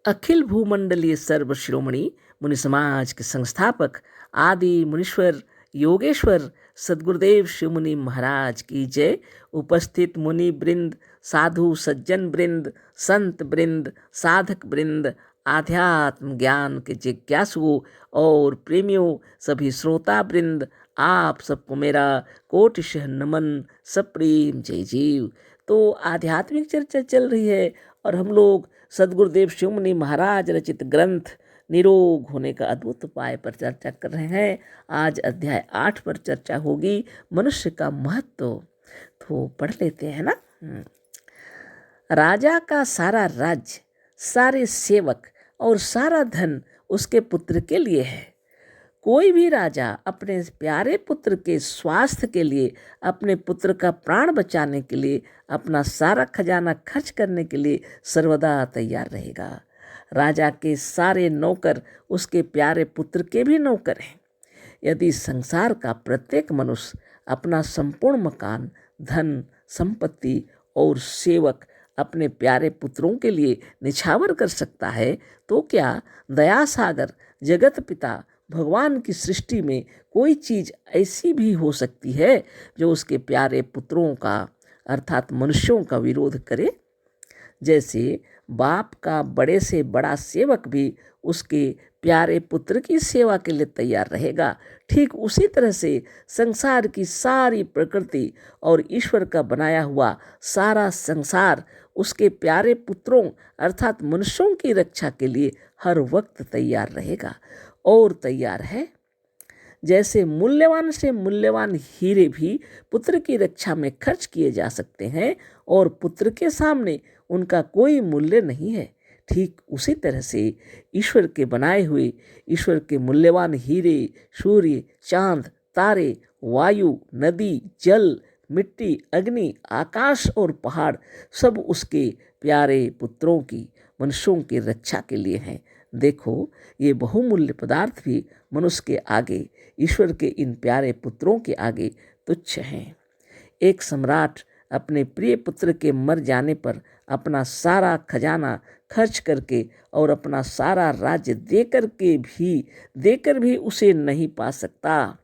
अखिल भूमंडलीय सर्व शिरोमणि मुनि समाज के संस्थापक आदि मुनीश्वर योगेश्वर सद्गुरुदेव शिव मुनि महाराज की जय। उपस्थित मुनि वृंद, साधु सज्जन वृंद, संत वृंद, साधक वृंद, आध्यात्म ज्ञान के जिज्ञासुओं और प्रेमियों, सभी श्रोता वृंद, आप सबको मेरा कोटिशः नमन, सप्रेम जय जीव। तो आध्यात्मिक चर्चा चल रही है और हम लोग सद्गुरुदेव शिव मुनि महाराज रचित ग्रंथ निरोग होने का अद्भुत उपाय पर चर्चा कर रहे हैं। आज अध्याय 8 पर चर्चा होगी, मनुष्य का महत्व। तो पढ़ लेते हैं ना। राजा का सारा राज्य, सारे सेवक और सारा धन उसके पुत्र के लिए है। कोई भी राजा अपने प्यारे पुत्र के स्वास्थ्य के लिए, अपने पुत्र का प्राण बचाने के लिए, अपना सारा खजाना खर्च करने के लिए सर्वदा तैयार रहेगा। राजा के सारे नौकर उसके प्यारे पुत्र के भी नौकर हैं। यदि संसार का प्रत्येक मनुष्य अपना संपूर्ण मकान, धन, संपत्ति और सेवक अपने प्यारे पुत्रों के लिए निछावर कर सकता है, तो क्या दया सागर जगत पिता भगवान की सृष्टि में कोई चीज़ ऐसी भी हो सकती है जो उसके प्यारे पुत्रों का अर्थात मनुष्यों का विरोध करे? जैसे बाप का बड़े से बड़ा सेवक भी उसके प्यारे पुत्र की सेवा के लिए तैयार रहेगा, ठीक उसी तरह से संसार की सारी प्रकृति और ईश्वर का बनाया हुआ सारा संसार उसके प्यारे पुत्रों अर्थात मनुष्यों की रक्षा के लिए हर वक्त तैयार रहेगा और तैयार है। जैसे मूल्यवान से मूल्यवान हीरे भी पुत्र की रक्षा में खर्च किए जा सकते हैं और पुत्र के सामने उनका कोई मूल्य नहीं है, ठीक उसी तरह से ईश्वर के बनाए हुए, ईश्वर के मूल्यवान हीरे, सूर्य, चांद, तारे, वायु, नदी, जल, मिट्टी, अग्नि, आकाश और पहाड़ सब उसके प्यारे पुत्रों की, मनुष्यों की रक्षा के लिए हैं। देखो, ये बहुमूल्य पदार्थ भी मनुष्य के आगे, ईश्वर के इन प्यारे पुत्रों के आगे तुच्छ हैं। एक सम्राट अपने प्रिय पुत्र के मर जाने पर अपना सारा खजाना खर्च करके और अपना सारा राज्य देकर भी उसे नहीं पा सकता।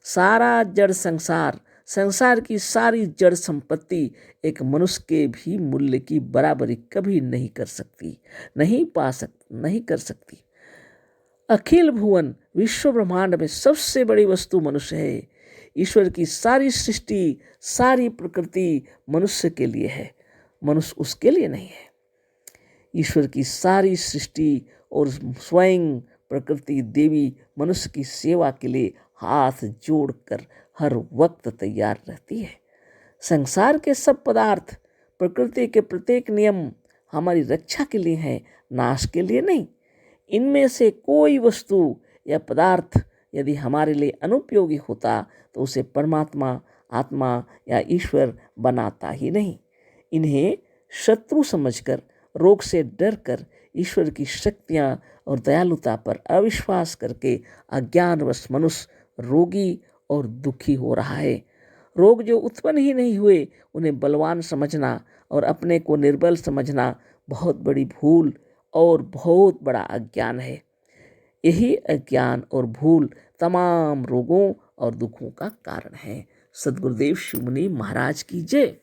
सारा जड़ संसार, संसार की सारी जड़ संपत्ति एक मनुष्य के भी मूल्य की बराबरी कभी नहीं कर सकती, नहीं कर सकती। अखिल भुवन विश्व ब्रह्मांड में सबसे बड़ी वस्तु मनुष्य है। ईश्वर की सारी सृष्टि, सारी प्रकृति मनुष्य के लिए है, मनुष्य उसके लिए नहीं है। ईश्वर की सारी सृष्टि और स्वयं प्रकृति देवी मनुष्य की सेवा के लिए हाथ जोड़कर हर वक्त तैयार रहती है। संसार के सब पदार्थ, प्रकृति के प्रत्येक नियम हमारी रक्षा के लिए हैं, नाश के लिए नहीं। इनमें से कोई वस्तु या पदार्थ यदि हमारे लिए अनुपयोगी होता तो उसे परमात्मा, आत्मा या ईश्वर बनाता ही नहीं। इन्हें शत्रु समझकर, रोग से डरकर, ईश्वर की शक्तियाँ और दयालुता पर अविश्वास करके अज्ञानवश मनुष्य रोगी और दुखी हो रहा है। रोग जो उत्पन्न ही नहीं हुए उन्हें बलवान समझना और अपने को निर्बल समझना बहुत बड़ी भूल और बहुत बड़ा अज्ञान है। यही अज्ञान और भूल तमाम रोगों और दुखों का कारण है। सद्गुरुदेव शिव मुनि महाराज की जय।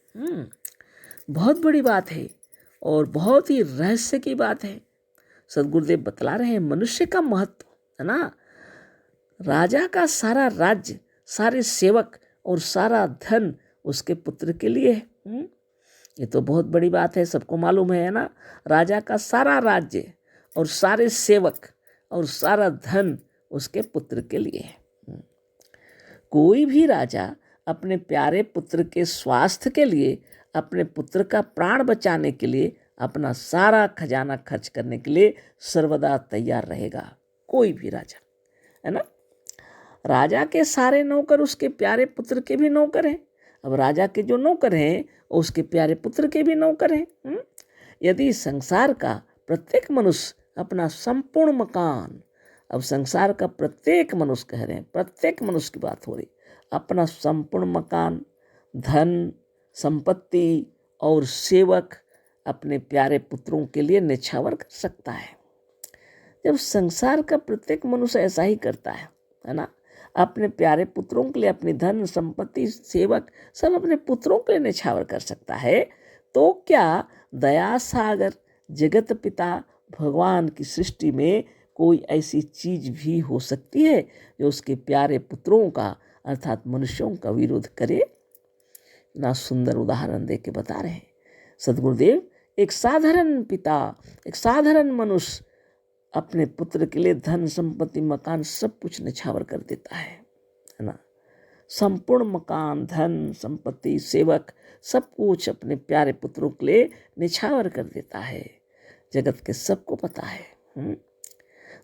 बहुत बड़ी बात है और बहुत ही रहस्य की बात है। सद्गुरुदेव बतला रहे हैं मनुष्य का महत्व, है ना। राजा का सारा राज्य, सारे सेवक और सारा धन उसके पुत्र के लिए है। ये तो बहुत बड़ी बात है, सबको मालूम है ना। राजा का सारा राज्य और सारे सेवक और सारा धन उसके पुत्र के लिए है। कोई भी राजा अपने प्यारे पुत्र के स्वास्थ्य के लिए, अपने पुत्र का प्राण बचाने के लिए, अपना सारा खजाना खर्च करने के लिए सर्वदा तैयार रहेगा। कोई भी राजा, है ना। राजा के सारे नौकर उसके प्यारे पुत्र के भी नौकर हैं। अब राजा के जो नौकर हैं उसके प्यारे पुत्र के भी नौकर हैं। यदि संसार का प्रत्येक मनुष्य अपना संपूर्ण मकान, अब संसार का प्रत्येक मनुष्य कह रहे हैं, प्रत्येक मनुष्य की बात हो रही, अपना संपूर्ण मकान, धन, संपत्ति और सेवक अपने प्यारे पुत्रों के लिए न्यौछावर कर सकता है। जब संसार का प्रत्येक मनुष्य ऐसा ही करता है ना, अपने प्यारे पुत्रों के लिए अपनी धन संपत्ति सेवक सब अपने पुत्रों के लिए न्यौछावर कर सकता है, तो क्या दया सागर जगत पिता भगवान की सृष्टि में कोई ऐसी चीज भी हो सकती है जो उसके प्यारे पुत्रों का अर्थात मनुष्यों का विरोध करे? ना सुंदर उदाहरण दे के बता रहे हैं सदगुरुदेव। एक साधारण पिता, एक साधारण मनुष्य अपने पुत्र के लिए धन संपत्ति मकान सब कुछ न्यौछावर कर देता है ना। संपूर्ण मकान धन संपत्ति सेवक सब कुछ अपने प्यारे पुत्रों के लिए न्यौछावर कर देता है। जगत के सबको पता है।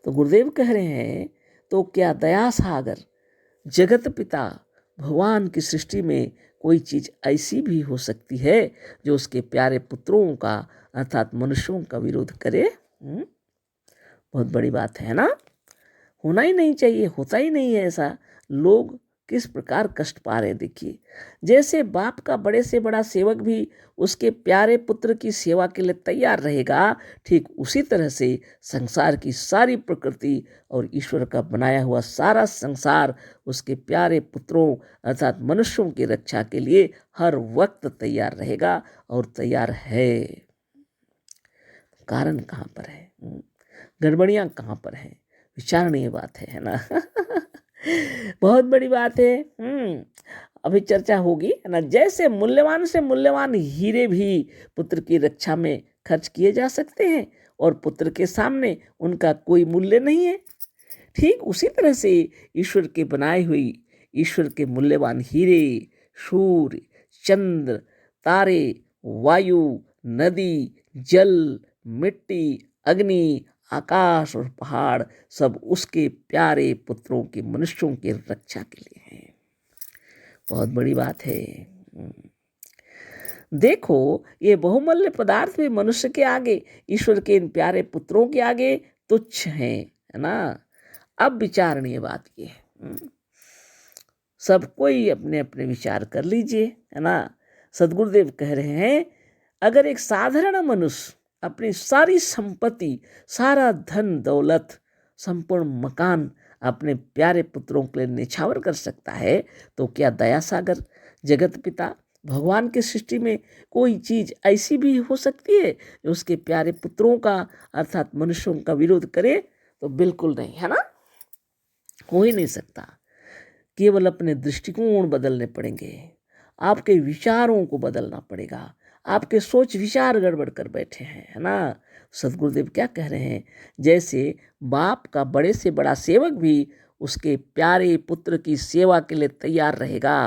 तो गुरुदेव कह रहे हैं, तो क्या दया सागर जगत पिता भगवान की सृष्टि में कोई चीज ऐसी भी हो सकती है जो उसके प्यारे पुत्रों का अर्थात मनुष्यों का विरोध करे? बहुत बड़ी बात है ना। होना ही नहीं चाहिए, होता ही नहीं है ऐसा। लोग किस प्रकार कष्ट पा रहे देखिए। जैसे बाप का बड़े से बड़ा सेवक भी उसके प्यारे पुत्र की सेवा के लिए तैयार रहेगा, ठीक उसी तरह से संसार की सारी प्रकृति और ईश्वर का बनाया हुआ सारा संसार उसके प्यारे पुत्रों अर्थात मनुष्यों की रक्षा के लिए हर वक्त तैयार रहेगा और तैयार है। कारण कहाँ पर है? गड़बड़ियाँ कहाँ पर हैं? विचारणीय बात है ना। बहुत बड़ी बात है। अभी चर्चा होगी है ना। जैसे मूल्यवान से मूल्यवान हीरे भी पुत्र की रक्षा में खर्च किए जा सकते हैं और पुत्र के सामने उनका कोई मूल्य नहीं है, ठीक उसी तरह से ईश्वर के बनाए हुई ईश्वर के मूल्यवान हीरे, सूर्य, चंद्र, तारे, वायु, नदी, जल, मिट्टी, अग्नि, आकाश और पहाड़ सब उसके प्यारे पुत्रों के मनुष्यों की रक्षा के लिए हैं। बहुत बड़ी बात है। देखो ये बहुमूल्य पदार्थ भी मनुष्य के आगे, ईश्वर के इन प्यारे पुत्रों के आगे तुच्छ हैं, है ना। अब विचारणीय बात ये है, सब कोई अपने अपने विचार कर लीजिए, है ना। सदगुरुदेव कह रहे हैं, अगर एक साधारण मनुष्य अपनी सारी संपत्ति, सारा धन दौलत, संपूर्ण मकान अपने प्यारे पुत्रों के लिए न्यौछावर कर सकता है, तो क्या दया सागर जगत पिता भगवान की सृष्टि में कोई चीज ऐसी भी हो सकती है जो उसके प्यारे पुत्रों का अर्थात मनुष्यों का विरोध करे? तो बिल्कुल नहीं, है ना। हो ही नहीं सकता। केवल अपने दृष्टिकोण बदलने पड़ेंगे, आपके विचारों को बदलना पड़ेगा। आपके सोच विचार गड़बड़ कर बैठे हैं, है ना। सदगुरुदेव क्या कह रहे हैं, जैसे बाप का बड़े से बड़ा सेवक भी उसके प्यारे पुत्र की सेवा के लिए तैयार रहेगा।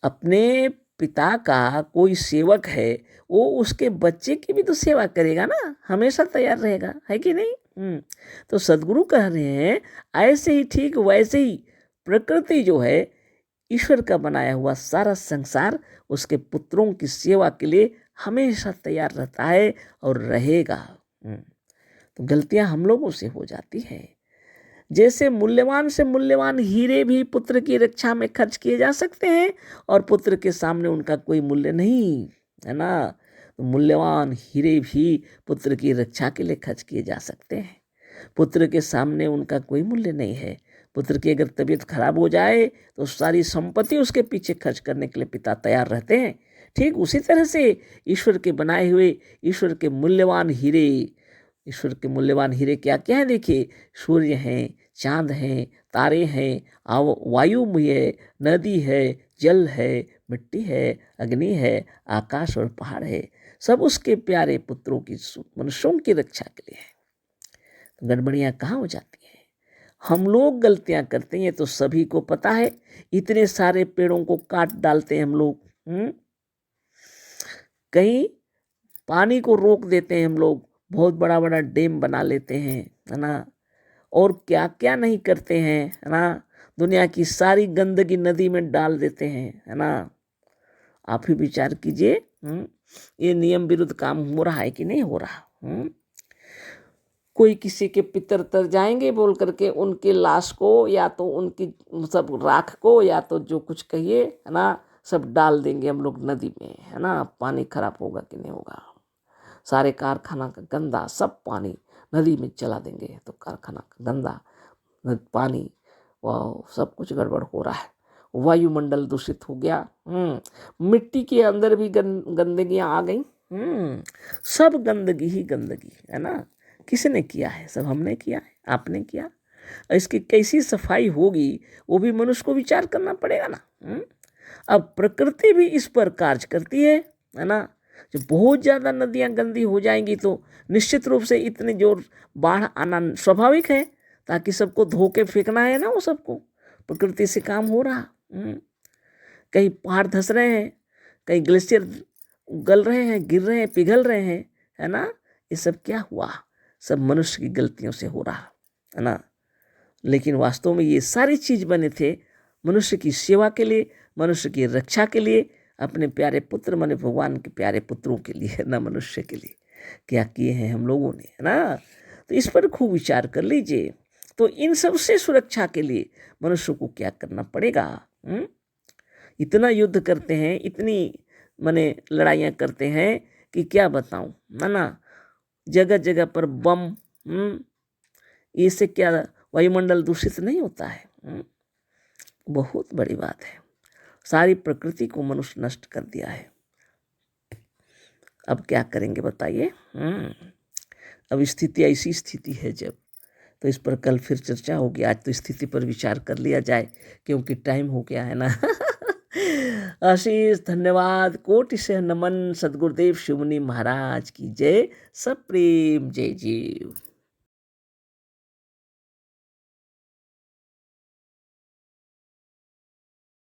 अपने पिता का कोई सेवक है, वो उसके बच्चे की भी तो सेवा करेगा ना, हमेशा तैयार रहेगा, है कि नहीं। तो सदगुरु कह रहे हैं, ऐसे ही ठीक वैसे ही प्रकृति जो है, ईश्वर का बनाया हुआ सारा संसार उसके पुत्रों की सेवा के लिए हमेशा तैयार रहता है और रहेगा। तो गलतियां हम लोगों से हो जाती हैं। जैसे मूल्यवान से मूल्यवान हीरे भी पुत्र की रक्षा में खर्च किए जा सकते हैं और पुत्र के सामने उनका कोई मूल्य नहीं, है ना। तो मूल्यवान हीरे भी पुत्र की रक्षा के लिए खर्च किए जा सकते हैं। पुत्र के सामने उनका कोई मूल्य नहीं है। पुत्र की अगर तबीयत खराब हो जाए तो सारी संपत्ति उसके पीछे खर्च करने के लिए पिता तैयार रहते हैं। ठीक उसी तरह से ईश्वर के बनाए हुए ईश्वर के मूल्यवान हीरे, ईश्वर के मूल्यवान हीरे क्या क्या है देखिए, सूर्य हैं, चांद हैं, तारे हैं, वायु है, नदी है, जल है, मिट्टी है, अग्नि है, आकाश और पहाड़ है, सब उसके प्यारे पुत्रों की मनुष्यों की रक्षा के लिए है। तो गड़बड़ियाँ कहाँ हो जाती हैं? हम लोग गलतियाँ करते हैं तो सभी को पता है। इतने सारे पेड़ों को काट डालते हैं हम लोग, कहीं पानी को रोक देते हैं हम लोग, बहुत बड़ा बड़ा डैम बना लेते हैं, है ना। और क्या क्या नहीं करते हैं, है ना। दुनिया की सारी गंदगी नदी में डाल देते हैं, है ना। आप ही विचार कीजिए, ये नियम विरुद्ध काम हो रहा है कि नहीं हो रहा। कोई किसी के पितर तर जाएंगे बोल करके उनके लाश को या तो उनकी सब राख को या तो जो कुछ कहिए, है ना, सब डाल देंगे हम लोग नदी में, है ना, पानी खराब होगा कि नहीं होगा। सारे कारखाना का गंदा सब पानी नदी में चला देंगे तो कारखाना का गंदा पानी, वाह, सब कुछ गड़बड़ हो रहा है। वायुमंडल दूषित हो गया। मिट्टी के अंदर भी गंदगियाँ आ गई। सब गंदगी ही गंदगी, है ना। किसने किया है? सब हमने किया है, आपने किया। इसकी कैसी सफाई होगी वो भी मनुष्य को विचार करना पड़ेगा ना। अब प्रकृति भी इस पर कार्य करती है ना। जब बहुत ज़्यादा नदियाँ गंदी हो जाएंगी तो निश्चित रूप से इतनी जोर बाढ़ आना स्वाभाविक है, ताकि सबको धो के फेंकना है ना वो सबको। प्रकृति से काम हो रहा। कहीं पहाड़ धंस रहे हैं, कहीं ग्लेशियर गल रहे हैं, गिर रहे हैं, पिघल रहे हैं, है ना। ये सब क्या हुआ? सब मनुष्य की गलतियों से हो रहा, है ना। लेकिन वास्तव में ये सारी चीज बने थे मनुष्य की सेवा के लिए, मनुष्य की रक्षा के लिए, अपने प्यारे पुत्र माने भगवान के प्यारे पुत्रों के लिए, ना मनुष्य के लिए। क्या किए हैं हम लोगों ने, है ना। तो इस पर खूब विचार कर लीजिए। तो इन सब से सुरक्षा के लिए मनुष्य को क्या करना पड़ेगा? इतना युद्ध करते हैं, इतनी माने लड़ाइयाँ करते हैं कि क्या बताऊं, है ना। जगह जगह पर बम, इससे क्या वायुमंडल दूषित नहीं होता है? बहुत बड़ी बात है। सारी प्रकृति को मनुष्य नष्ट कर दिया है। अब क्या करेंगे बताइए? अब स्थिति ऐसी स्थिति है जब, तो इस पर कल फिर चर्चा होगी। आज तो स्थिति पर विचार कर लिया जाए, क्योंकि टाइम हो गया है ना। आशीष, धन्यवाद, कोटि से नमन। सदगुरुदेव शिवमुनि महाराज की जय। सब प्रेम, जय जीव।